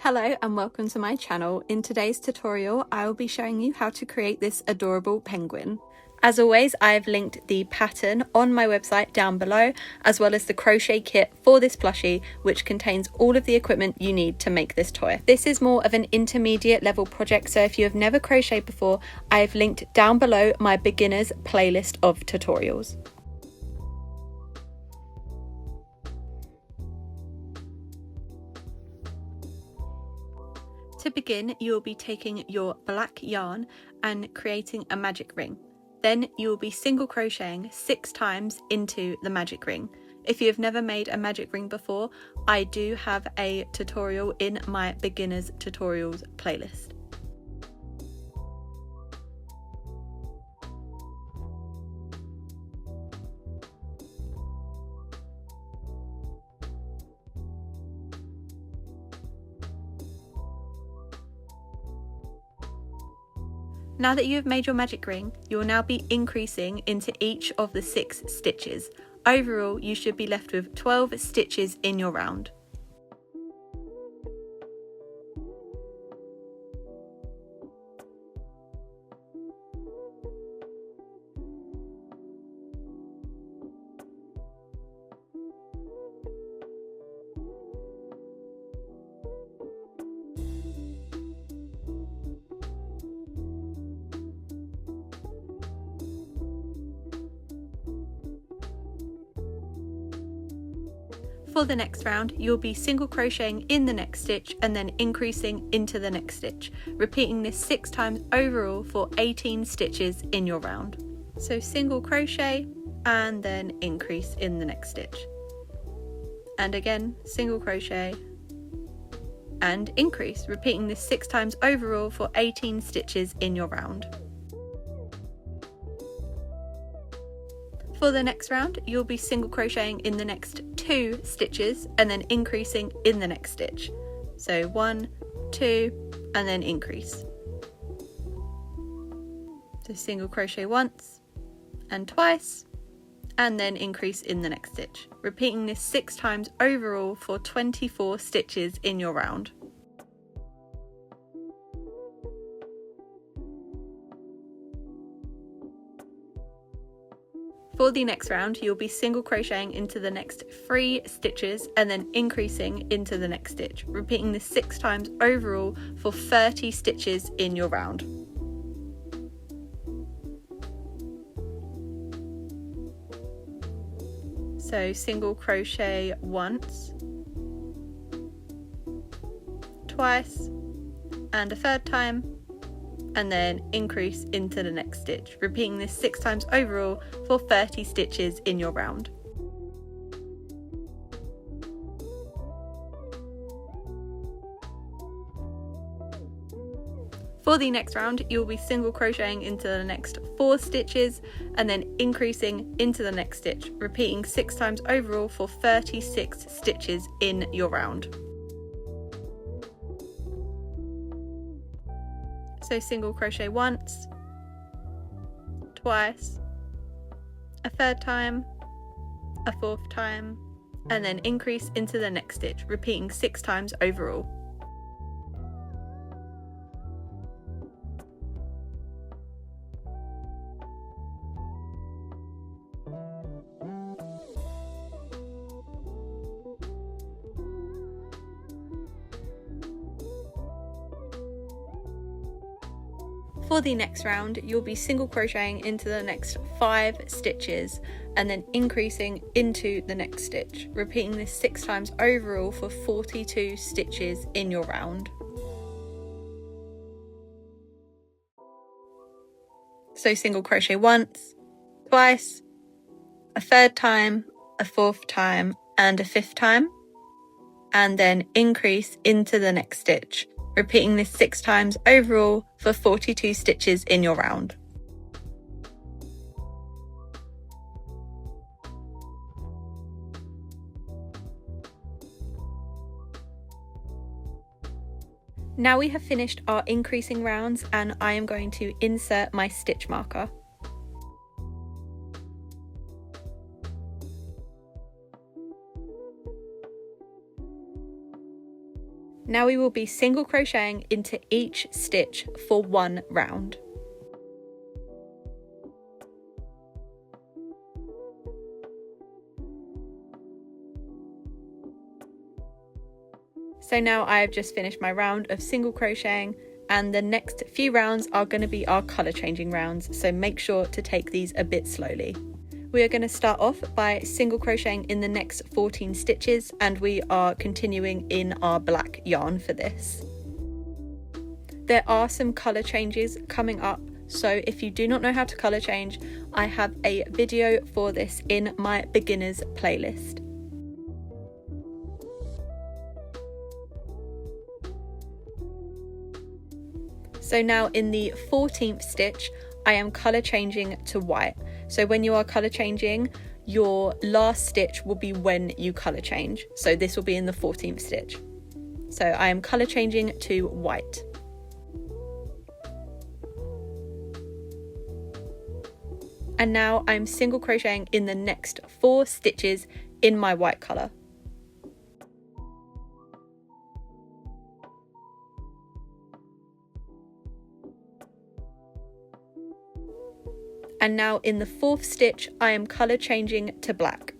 Hello and welcome to my channel. In today's tutorial I will be showing you how to create this adorable penguin. As always, I've linked the pattern on my website down below, as well as the crochet kit for this plushie, which contains all of the equipment you need to make this toy. This is more of an intermediate level project, so if you have never crocheted before, I've linked down below my beginners playlist of tutorials. To begin, you will be taking your black yarn and creating a magic ring. Then you will be single crocheting 6 times into the magic ring. If you have never made a magic ring before, I do have a tutorial in my beginners tutorials playlist. Now that you have made your magic ring, you will now be increasing into each of the 6 stitches. Overall, you should be left with 12 stitches in your round. For the next round, you'll be single crocheting in the next stitch and then increasing into the next stitch, repeating this 6 times overall for 18 stitches in your round. So single crochet and then increase in the next stitch. And again, single crochet and increase, repeating this 6 times overall for 18 stitches in your round. For the next round, you'll be single crocheting in the next 2 stitches and then increasing in the next stitch. So 1, 2, and then increase. So single crochet once and twice, and then increase in the next stitch, repeating this 6 times overall for 24 stitches in your round. For the next round, you'll be single crocheting into the next 3 stitches and then increasing into the next stitch, repeating this 6 times overall for 30 stitches in your round. So single crochet once, twice, and a third time, and then increase into the next stitch, repeating this 6 times overall for 30 stitches in your round. For the next round, you'll be single crocheting into the next 4 stitches and then increasing into the next stitch, repeating 6 times overall for 36 stitches in your round. So single crochet once, twice, a third time, a fourth time, and then increase into the next stitch, repeating 6 times overall. For the next round, you'll be single crocheting into the next 5 stitches and then increasing into the next stitch, repeating this 6 times overall for 42 stitches in your round. So single crochet once, twice, a third time, a fourth time, and a fifth time, and then increase into the next stitch, repeating this 6 times overall for 42 stitches in your round. Now we have finished our increasing rounds and I am going to insert my stitch marker. Now we will be single crocheting into each stitch for one round. So now I have just finished my round of single crocheting, and the next few rounds are going to be our colour changing rounds, so make sure to take these a bit slowly. We are going to start off by single crocheting in the next 14 stitches, and we are continuing in our black yarn for this. There are some colour changes coming up, so if you do not know how to colour change, I have a video for this in my beginners playlist. So now in the 14th stitch, I am colour changing to white. So when you are colour changing, your last stitch will be when you colour change. So this will be in the 14th stitch. So I am colour changing to white. And now I'm single crocheting in the next 4 stitches in my white colour. And now in the 4th stitch, I am colour changing to black.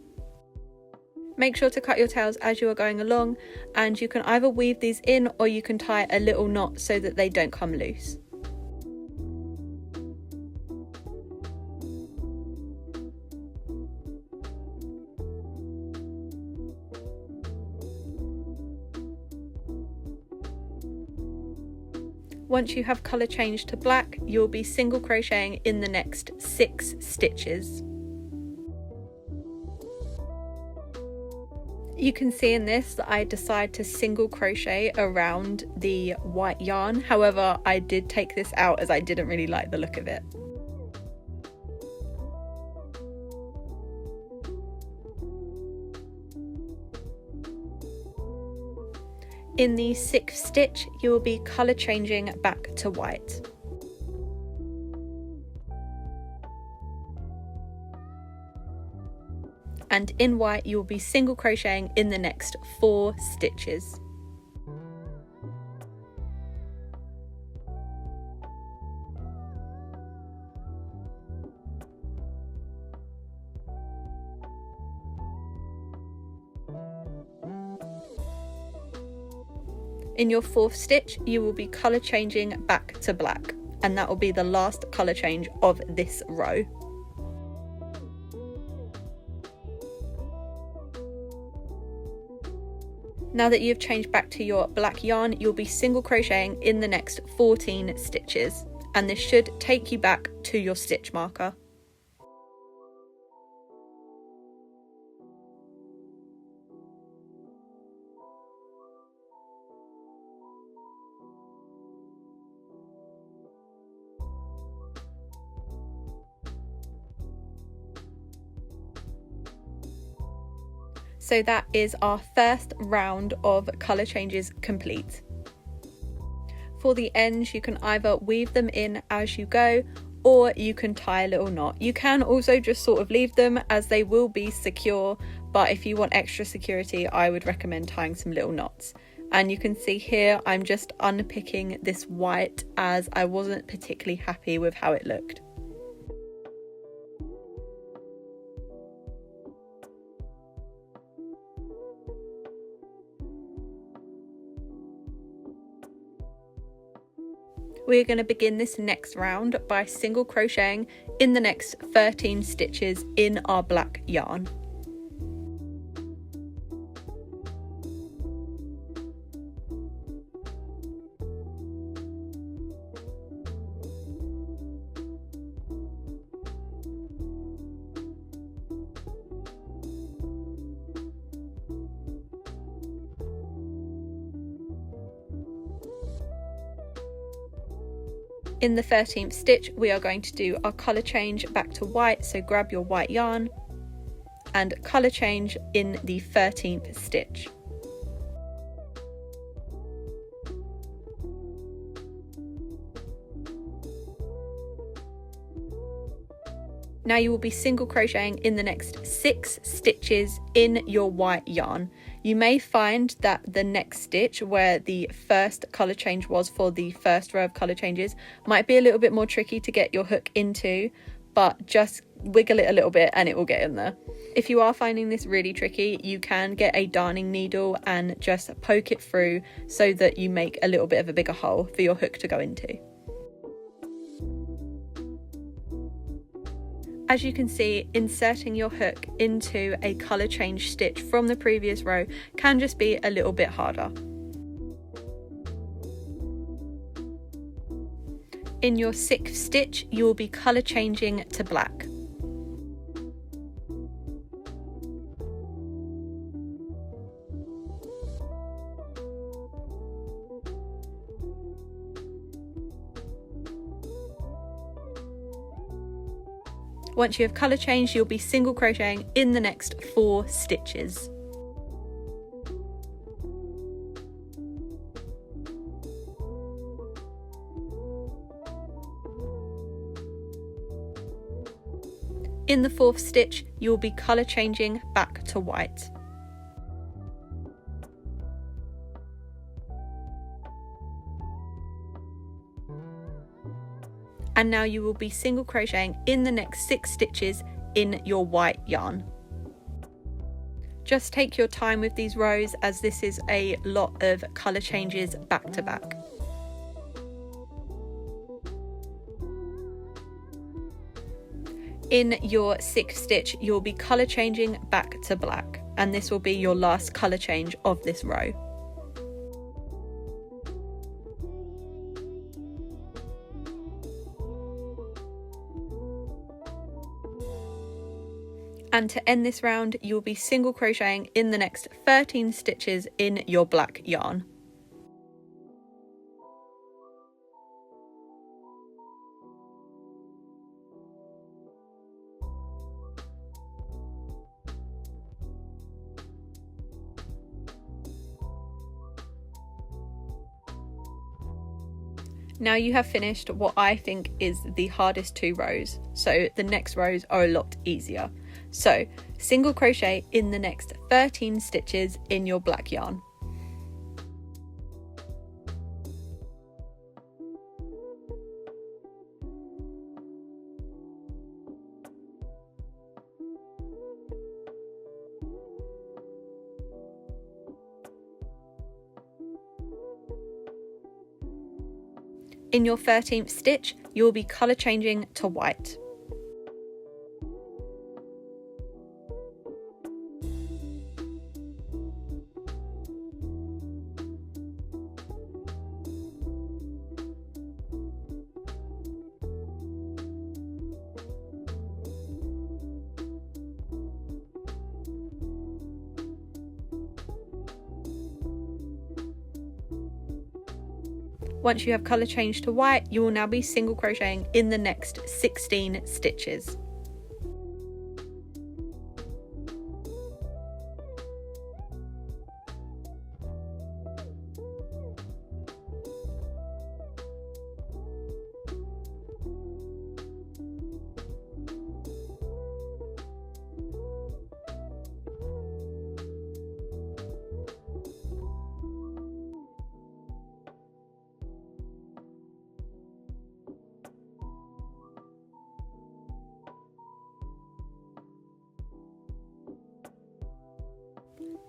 Make sure to cut your tails as you are going along, and you can either weave these in or you can tie a little knot so that they don't come loose. Once you have colour changed to black, you'll be single crocheting in the next 6 stitches. You can see in this that I decide to single crochet around the white yarn. However, I did take this out as I didn't really like the look of it. In the 6th stitch, you will be colour changing back to white. And in white, you will be single crocheting in the next 4 stitches. In your 4th stitch, you will be colour changing back to black, and that will be the last colour change of this row. Now that you've changed back to your black yarn, you'll be single crocheting in the next 14 stitches, and this should take you back to your stitch marker. So that is our first round of colour changes complete. For the ends, you can either weave them in as you go, or you can tie a little knot. You can also just sort of leave them, as they will be secure, but if you want extra security, I would recommend tying some little knots. And you can see here, I'm just unpicking this white as I wasn't particularly happy with how it looked. We're going to begin this next round by single crocheting in the next 13 stitches in our black yarn. In the 13th stitch, we are going to do our colour change back to white, so grab your white yarn and colour change in the 13th stitch. Now you will be single crocheting in the next 6 stitches in your white yarn. You may find that the next stitch, where the first colour change was for the first row of colour changes, might be a little bit more tricky to get your hook into, but just wiggle it a little bit and it will get in there. If you are finding this really tricky, you can get a darning needle and just poke it through so that you make a little bit of a bigger hole for your hook to go into. As you can see, inserting your hook into a colour change stitch from the previous row can just be a little bit harder. In your 6th stitch, you will be colour changing to black. Once you have colour changed, you'll be single crocheting in the next 4 stitches. In the 4th stitch, you will be colour changing back to white. And now you will be single crocheting in the next 6 stitches in your white yarn. Just take your time with these rows, as this is a lot of colour changes back to back. In your 6th stitch, you'll be colour changing back to black, and this will be your last colour change of this row. And to end this round, you'll be single crocheting in the next 13 stitches in your black yarn. Now you have finished what I think is the hardest 2 rows, so the next rows are a lot easier. So single crochet in the next 13 stitches in your black yarn. In your 13th stitch, you'll be colour changing to white. Once you have colour changed to white, you will now be single crocheting in the next 16 stitches.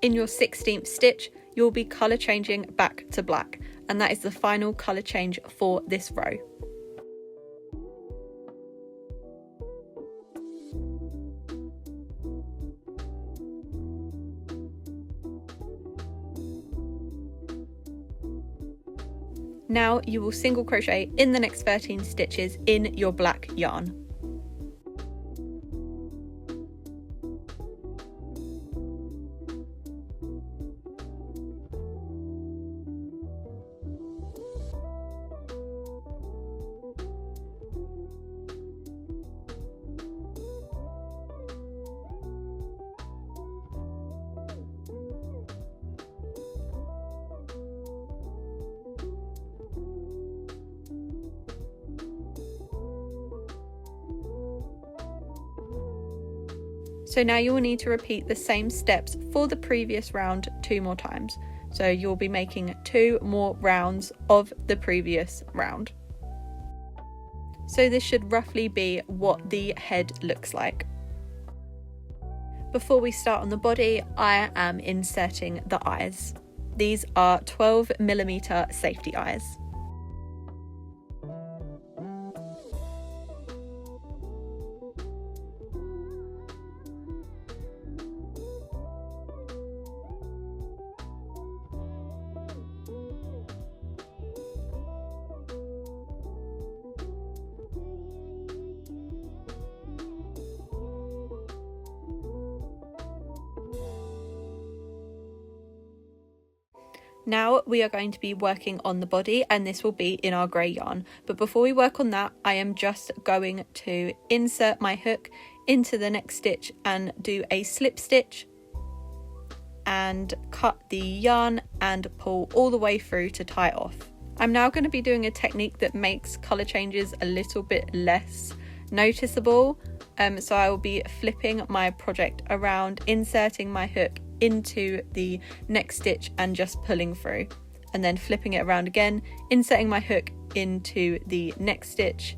In your 16th stitch, you'll be colour changing back to black, and that is the final colour change for this row. Now you will single crochet in the next 13 stitches in your black yarn. So now you will need to repeat the same steps for the previous round 2 more times. So you'll be making 2 more rounds of the previous round. So this should roughly be what the head looks like. Before we start on the body, I am inserting the eyes. These are 12mm safety eyes. Now we are going to be working on the body, and this will be in our grey yarn. But before we work on that, I am just going to insert my hook into the next stitch and do a slip stitch and cut the yarn and pull all the way through to tie off. I'm now going to be doing a technique that makes colour changes a little bit less noticeable. So I will be flipping my project around, inserting my hook into the next stitch and just pulling through, and then flipping it around again, inserting my hook into the next stitch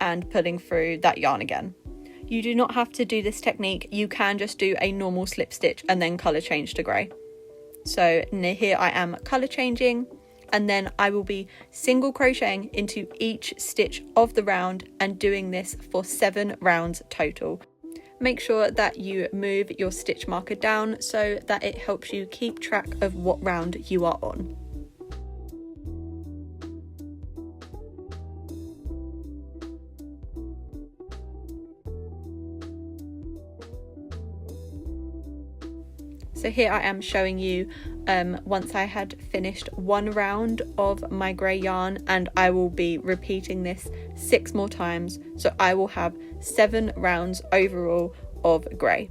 and pulling through that yarn again. You do not have to do this technique, you can just do a normal slip stitch and then colour change to grey. So here I am colour changing, and then I will be single crocheting into each stitch of the round and doing this for 7 rounds total. Make sure that you move your stitch marker down so that it helps you keep track of what round you are on. So here I am showing you once I had finished 1 round of my grey yarn, and I will be repeating this 6 more times, so I will have 7 rounds overall of grey.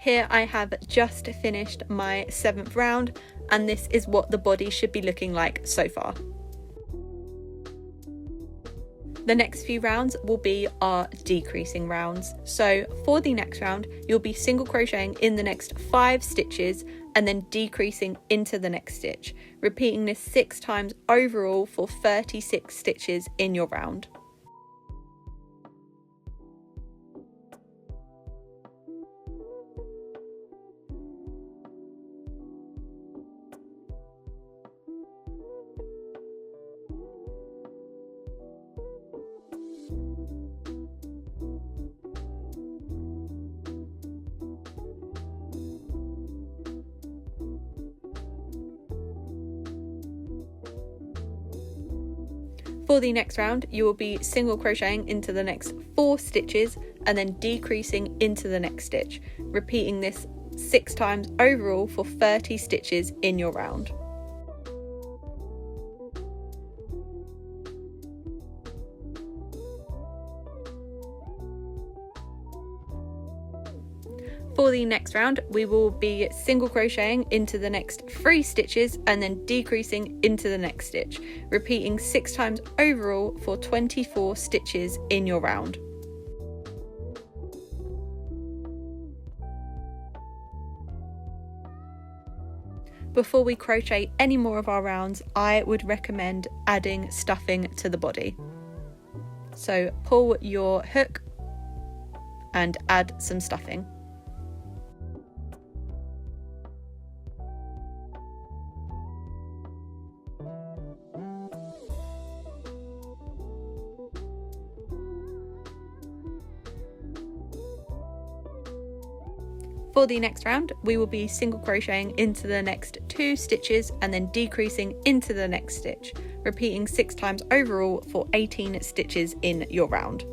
Here I have just finished my 7th round, and this is what the body should be looking like so far. The next few rounds will be our decreasing rounds. So for the next round, you'll be single crocheting in the next 5 stitches and then decreasing into the next stitch, repeating this 6 times overall for 36 stitches in your round. For the next round, you will be single crocheting into the next 4 stitches and then decreasing into the next stitch, repeating this 6 times overall for 30 stitches in your round. For the next round, we will be single crocheting into the next 3 stitches and then decreasing into the next stitch, repeating 6 times overall for 24 stitches in your round. Before we crochet any more of our rounds, I would recommend adding stuffing to the body. So pull your hook and add some stuffing. For the next round, we will be single crocheting into the next 2 stitches and then decreasing into the next stitch, repeating 6 times overall for 18 stitches in your round.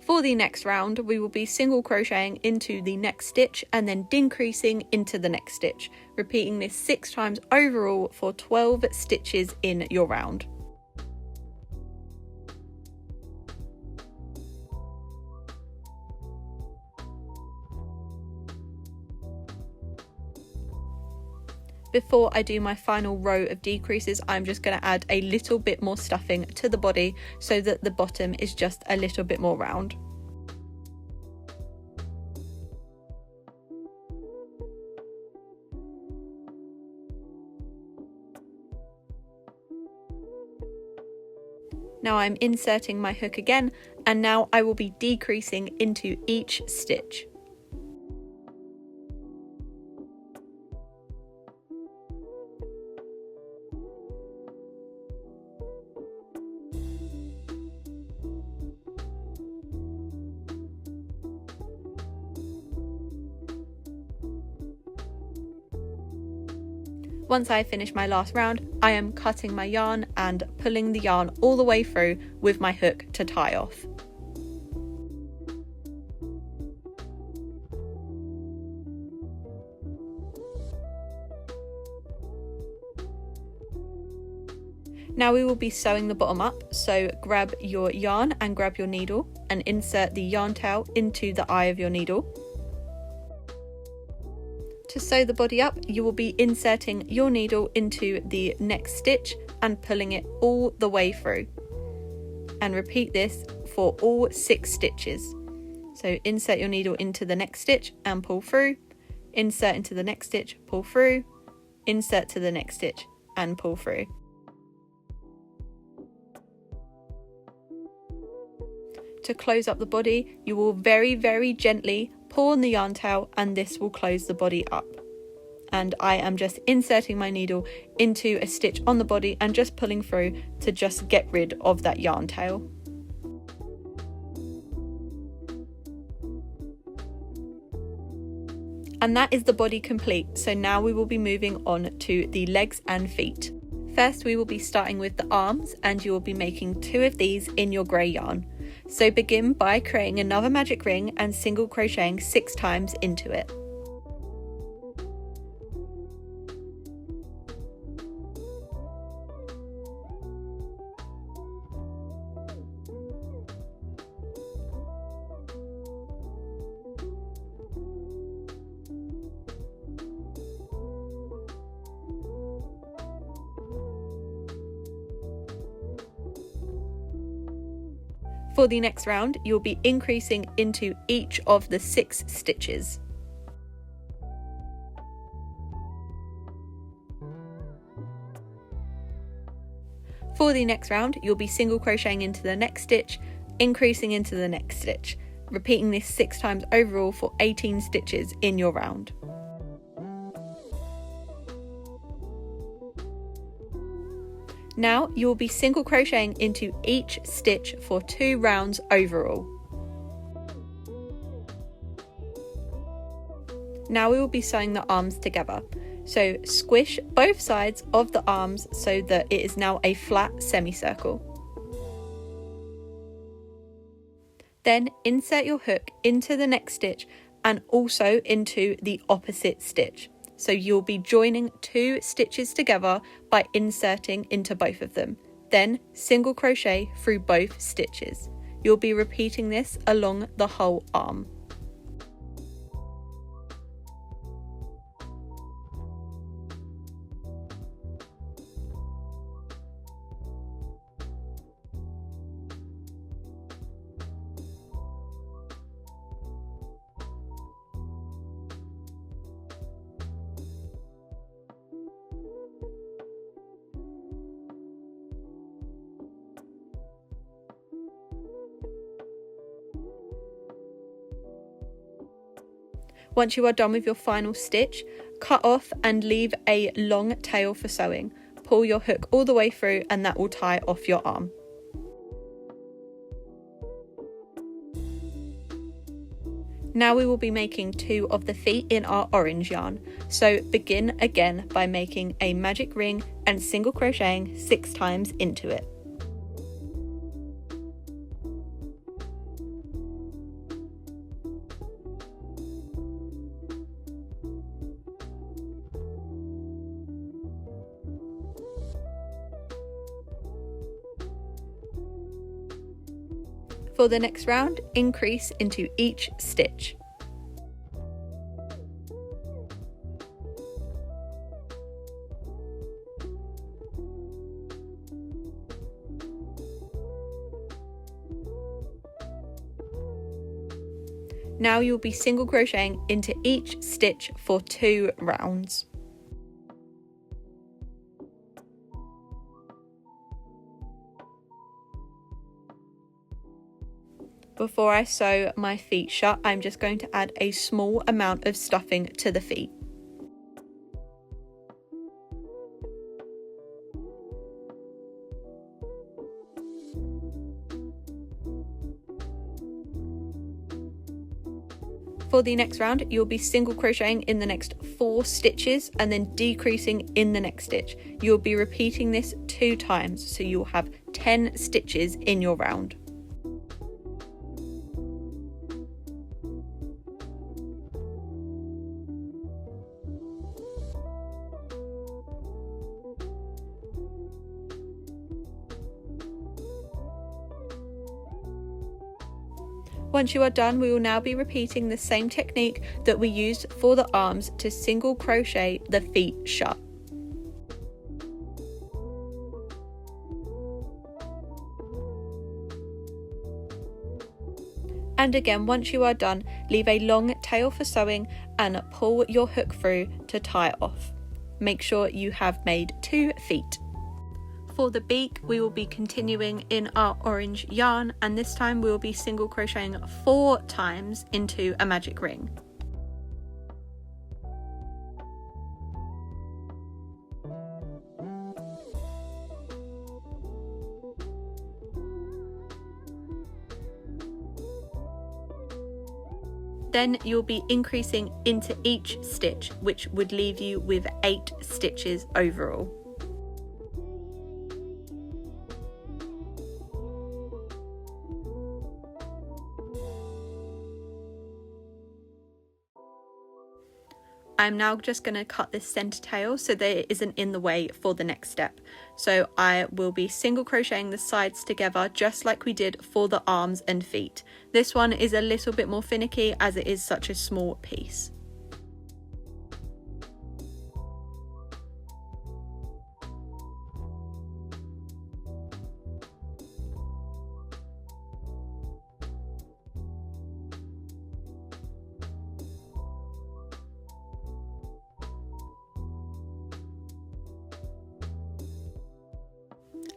For the next round, we will be single crocheting into the next stitch and then decreasing into the next stitch, repeating this 6 times overall for 12 stitches in your round. before I do my final row of decreases, I'm just going to add a little bit more stuffing to the body so that the bottom is just a little bit more round. Now I'm inserting my hook again, and now I will be decreasing into each stitch. Once I finish my last round, I am cutting my yarn and pulling the yarn all the way through with my hook to tie off. Now we will be sewing the bottom up, so grab your yarn and grab your needle and insert the yarn tail into the eye of your needle. To sew the body up, you will be inserting your needle into the next stitch and pulling it all the way through. And repeat this for all 6 stitches. So insert your needle into the next stitch and pull through, insert into the next stitch, pull through, insert to the next stitch and pull through. To close up the body, you will very gently pull on the yarn tail and this will close the body up. And I am just inserting my needle into a stitch on the body and just pulling through to just get rid of that yarn tail. And that is the body complete. So now we will be moving on to the legs and feet. First we will be starting with the arms, and you will be making 2 of these in your grey yarn. So begin by creating another magic ring and single crocheting 6 times into it. For the next round, you'll be increasing into each of the 6 stitches. For the next round, you'll be single crocheting into the next stitch, increasing into the next stitch, repeating this 6 times overall for 18 stitches in your round. Now you will be single crocheting into each stitch for 2 rounds overall. Now we will be sewing the arms together. So squish both sides of the arms so that it is now a flat semicircle. Then insert your hook into the next stitch and also into the opposite stitch. So you'll be joining 2 stitches together by inserting into both of them. Then single crochet through both stitches. You'll be repeating this along the whole arm. Once you are done with your final stitch, cut off and leave a long tail for sewing. Pull your hook all the way through and that will tie off your arm. Now we will be making 2 of the feet in our orange yarn. So begin again by making a magic ring and single crocheting 6 times into it. For the next round, increase into each stitch. Now you'll be single crocheting into each stitch for 2 rounds. Before I sew my feet shut, I'm just going to add a small amount of stuffing to the feet. For the next round, you'll be single crocheting in the next 4 stitches and then decreasing in the next stitch. You'll be repeating this 2 times, so you'll have 10 stitches in your round. Once you are done, we will now be repeating the same technique that we used for the arms to single crochet the feet shut. And again, once you are done, leave a long tail for sewing and pull your hook through to tie off. Make sure you have made 2 feet. For the beak, we will be continuing in our orange yarn, and this time we will be single crocheting 4 times into a magic ring. Then you'll be increasing into each stitch, which would leave you with 8 stitches overall. I'm now just going to cut this center tail so that it isn't in the way for the next step. So I will be single crocheting the sides together just like we did for the arms and feet. This one is a little bit more finicky as it is such a small piece.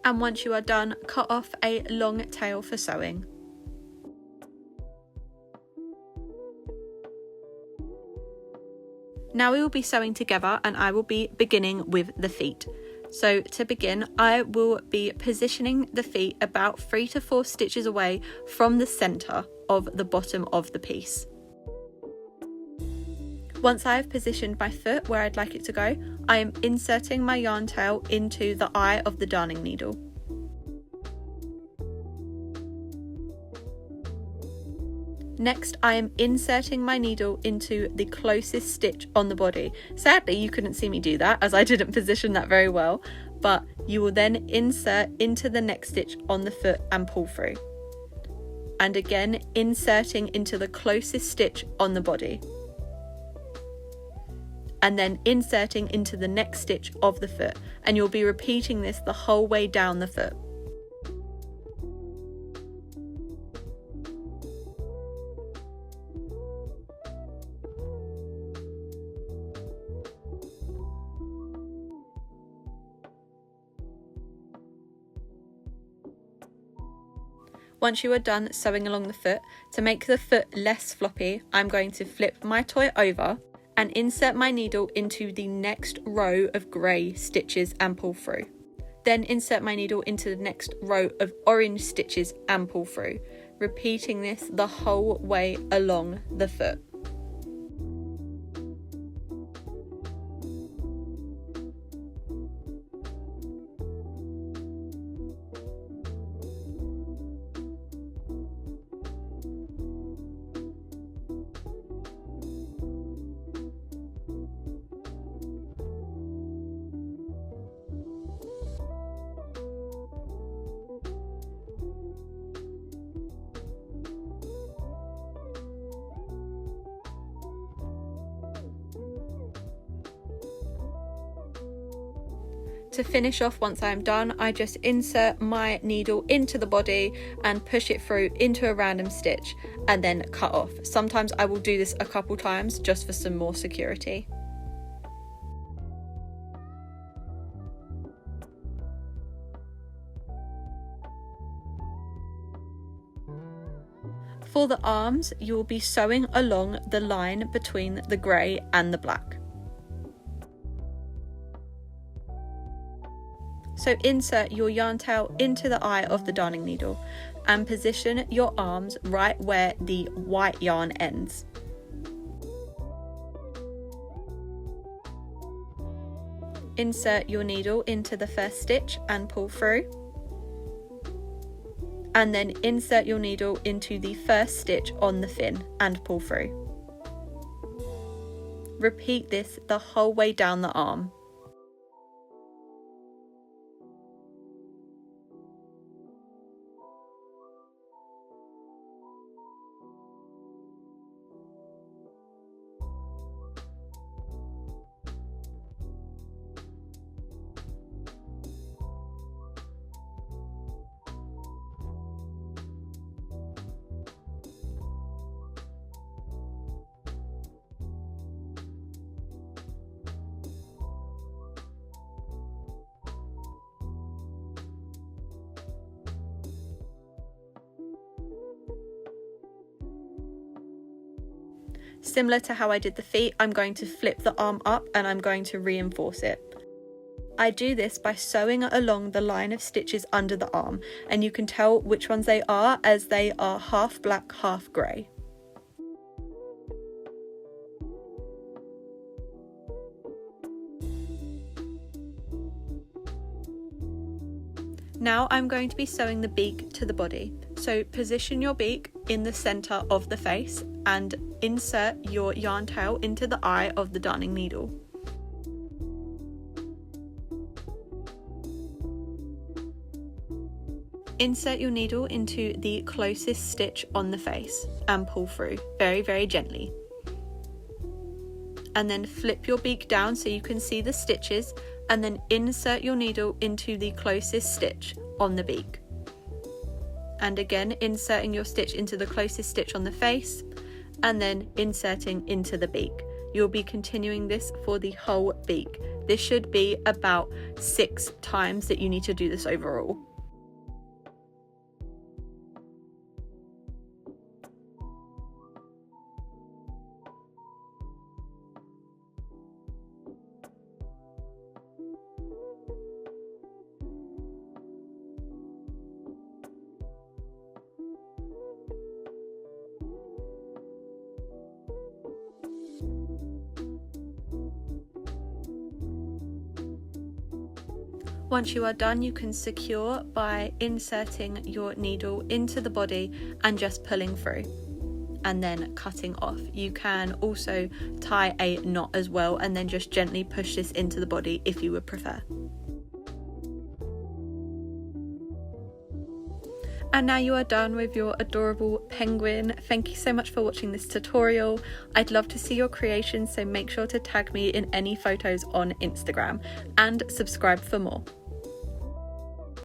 And once you are done, cut off a long tail for sewing. Now we will be sewing together and I will be beginning with the feet. So to begin, I will be positioning the feet about 3 to 4 stitches away from the center of the bottom of the piece. Once I have positioned my foot where I'd like it to go, I am inserting my yarn tail into the eye of the darning needle. Next, I am inserting my needle into the closest stitch on the body. Sadly, you couldn't see me do that as I didn't position that very well, but you will then insert into the next stitch on the foot and pull through. And again, inserting into the closest stitch on the body. And then inserting into the next stitch of the foot, and you'll be repeating this the whole way down the foot. Once you are done sewing along the foot, to make the foot less floppy, I'm going to flip my toy over and insert my needle into the next row of grey stitches and pull through. Then insert my needle into the next row of orange stitches and pull through, repeating this the whole way along the foot. To finish off, once I'm done, I just insert my needle into the body and push it through into a random stitch and then cut off. Sometimes I will do this a couple times just for some more security. For the arms, you will be sewing along the line between the grey and the black. So insert your yarn tail into the eye of the darning needle and position your arms right where the white yarn ends. Insert your needle into the first stitch and pull through. And then insert your needle into the first stitch on the fin and pull through. Repeat this the whole way down the arm. Similar to how I did the feet, I'm going to flip the arm up and I'm going to reinforce it. I do this by sewing along the line of stitches under the arm, and you can tell which ones they are as they are half black, half grey. Now I'm going to be sewing the beak to the body. So position your beak in the centre of the face and insert your yarn tail into the eye of the darning needle. Insert your needle into the closest stitch on the face and pull through very, very gently. And then flip your beak down so you can see the stitches, and then insert your needle into the closest stitch on the beak. And again, inserting your stitch into the closest stitch on the face, and then inserting into the beak. You'll be continuing this for the whole beak. This should be about 6 times that you need to do this overall. Once you are done, you can secure by inserting your needle into the body and just pulling through and then cutting off. You can also tie a knot as well and then just gently push this into the body if you would prefer. And now you are done with your adorable penguin. Thank you so much for watching this tutorial. I'd love to see your creations, so make sure to tag me in any photos on Instagram and subscribe for more.